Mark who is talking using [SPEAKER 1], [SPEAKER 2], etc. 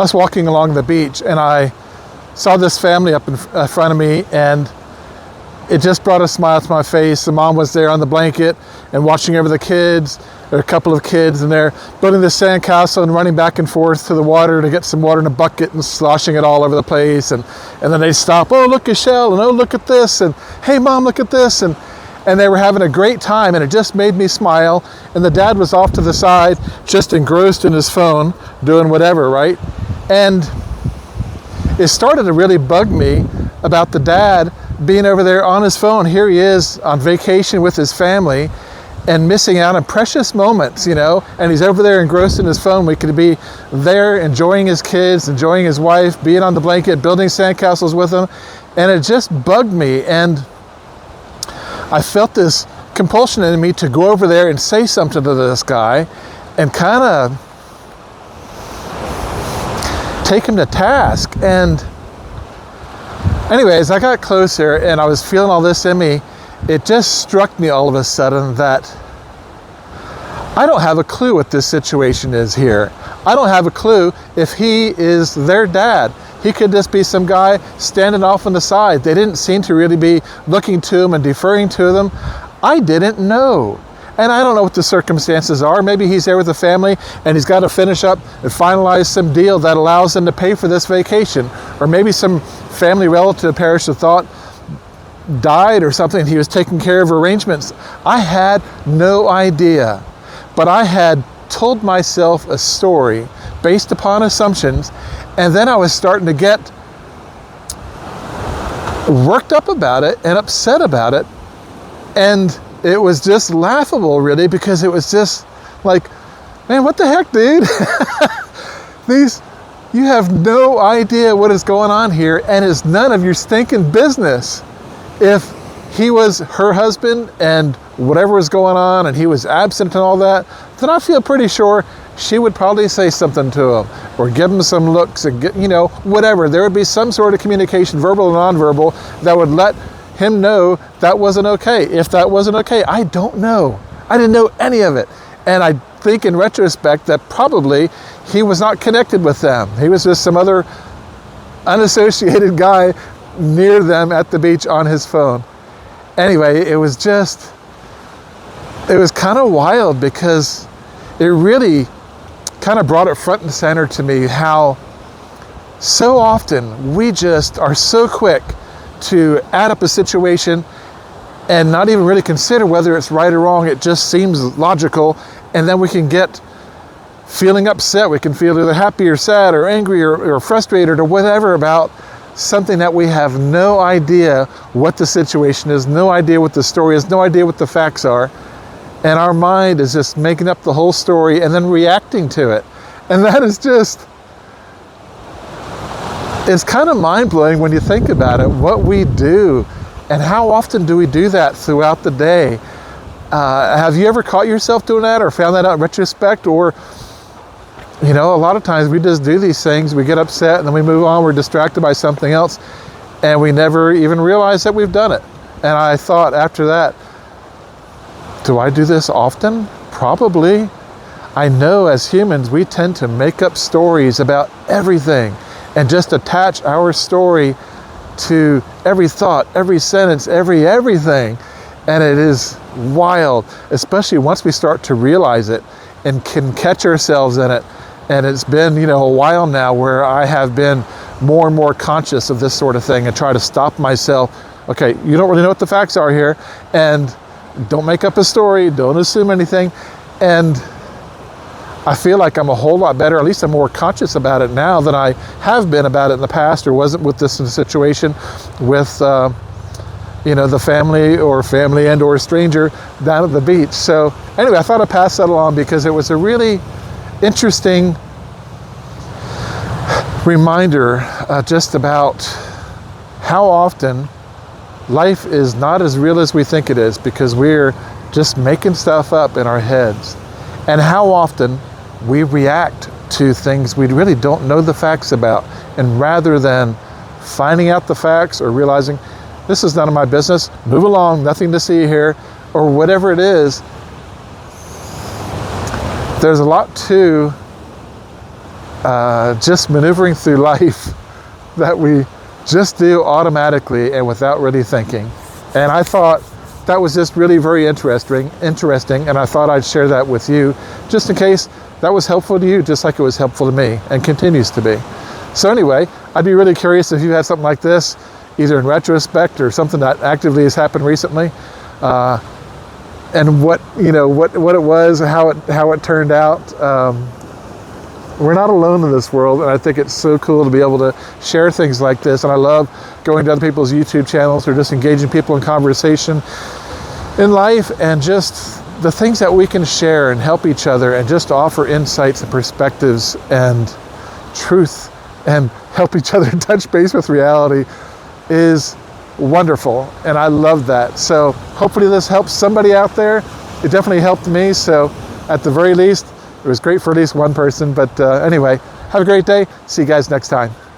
[SPEAKER 1] was walking along the beach and I saw this family up in front of me, and it just brought a smile to my face. The mom was there on the blanket and watching over the kids. There are a couple of kids, and they're building this sandcastle and running back and forth to the water to get some water in a bucket and sloshing it all over the place. And then they stop, oh, look, a shell, and oh, look at this, and hey, Mom, look at this. And they were having a great time, and it just made me smile. And the dad was off to the side, just engrossed in his phone, doing whatever, right? And it started to really bug me about the dad being over there on his phone. Here he is on vacation with his family and missing out on precious moments, you know, and he's over there engrossed in his phone. We could be there enjoying his kids, enjoying his wife, being on the blanket, building sandcastles with him. And it just bugged me. And I felt this compulsion in me to go over there and say something to this guy and kind of take him to task. And anyways, I got closer and I was feeling all this in me. It just struck me all of a sudden that I don't have a clue what this situation is here. I don't have a clue if he is their dad. He could just be some guy standing off on the side. They didn't seem to really be looking to him and deferring to them. I didn't know. And I don't know what the circumstances are. Maybe he's there with the family and he's got to finish up and finalize some deal that allows him to pay for this vacation. Or maybe some family relative perished of thought died or something. He was taking care of arrangements. I had no idea. But I had told myself a story based upon assumptions, and then I was starting to get worked up about it and upset about it. And it was just laughable, really, because it was just like, man, what the heck, dude? You have no idea what is going on here, and it's none of your stinking business. If he was her husband and whatever was going on and he was absent and all that, then I feel pretty sure she would probably say something to him or give him some looks and get, you know, whatever. There would be some sort of communication, verbal and nonverbal, that would let him know that wasn't okay. If that wasn't okay, I don't know. I didn't know any of it. And I think in retrospect that probably he was not connected with them. He was just some other unassociated guy near them at the beach on his phone. Anyway, it was kind of wild because it really kind of brought it front and center to me how so often we just are so quick to add up a situation and not even really consider whether it's right or wrong. It just seems logical, and then we can get feeling upset. We can feel either happy or sad or angry or frustrated or whatever about something that we have no idea what the situation is, no idea what the story is, no idea what the facts are. And our mind is just making up the whole story and then reacting to it. And that is just, it's kind of mind-blowing when you think about it, what we do and how often do we do that throughout the day. Have you ever caught yourself doing that or found that out in retrospect? Or, you know, a lot of times we just do these things, we get upset and then we move on, we're distracted by something else, and we never even realize that we've done it. And I thought after that, do I do this often? Probably. I know as humans, we tend to make up stories about everything and just attach our story to every thought, every sentence, everything. And it is wild, especially once we start to realize it and can catch ourselves in it. And it's been, you know, a while now where I have been more and more conscious of this sort of thing and try to stop myself. Okay, you don't really know what the facts are here, and don't make up a story, don't assume anything. And I feel like I'm a whole lot better, at least I'm more conscious about it now than I have been about it in the past, or wasn't with this situation with, you know, the family and or a stranger down at the beach. So anyway, I thought I'd pass that along because it was a really interesting reminder just about how often life is not as real as we think it is, because we're just making stuff up in our heads, and how often we react to things we really don't know the facts about, and rather than finding out the facts or realizing this is none of my business, move along, nothing to see here, or whatever it is, there's a lot to just maneuvering through life that we just do automatically and without really thinking. And I thought that was just really very interesting, and I thought I'd share that with you just in case that was helpful to you, just like it was helpful to me and continues to be. So anyway, I'd be really curious if you had something like this, either in retrospect or something that actively has happened recently, and what it was, how it turned out. We're not alone in this world, and I think it's so cool to be able to share things like this. And I love going to other people's YouTube channels or just engaging people in conversation in life, and just the things that we can share and help each other and just offer insights and perspectives and truth and help each other touch base with reality is wonderful. And I love that. So hopefully this helps somebody out there. It definitely helped me. So at the very least, it was great for at least one person. But anyway, have a great day. See you guys next time.